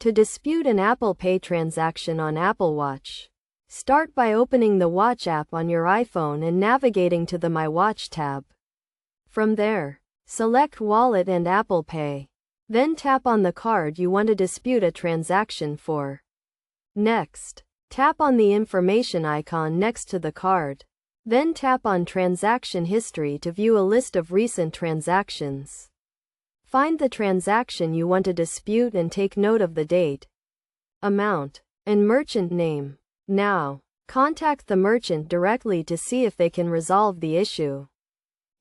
To dispute an Apple Pay transaction on Apple Watch, start by opening the Watch app on your iPhone and navigating to the My Watch tab. From there, select Wallet and Apple Pay. Then tap on the card you want to dispute a transaction for. Next, tap on the information icon next to the card. Then tap on Transaction History to view a list of recent transactions. Find the transaction you want to dispute and take note of the date, amount, and merchant name. Now, contact the merchant directly to see if they can resolve the issue.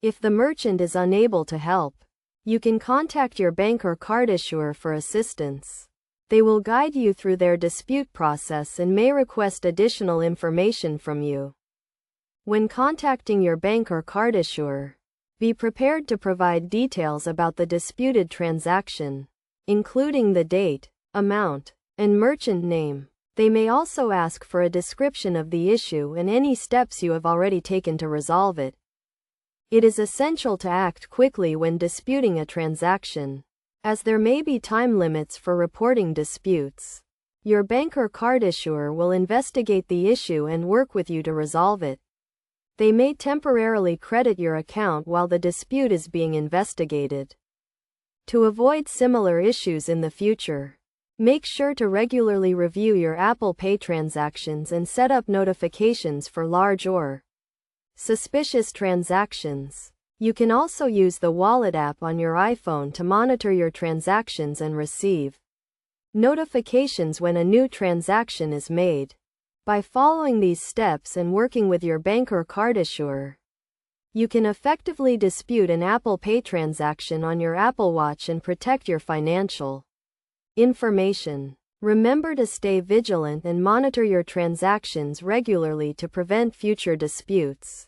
If the merchant is unable to help, you can contact your bank or card issuer for assistance. They will guide you through their dispute process and may request additional information from you. When contacting your bank or card issuer, be prepared to provide details about the disputed transaction, including the date, amount, and merchant name. They may also ask for a description of the issue and any steps you have already taken to resolve it. It is essential to act quickly when disputing a transaction, as there may be time limits for reporting disputes. Your bank or card issuer will investigate the issue and work with you to resolve it. They may temporarily credit your account while the dispute is being investigated. To avoid similar issues in the future, make sure to regularly review your Apple Pay transactions and set up notifications for large or suspicious transactions. You can also use the Wallet app on your iPhone to monitor your transactions and receive notifications when a new transaction is made. By following these steps and working with your bank or card issuer, you can effectively dispute an Apple Pay transaction on your Apple Watch and protect your financial information. Remember to stay vigilant and monitor your transactions regularly to prevent future disputes.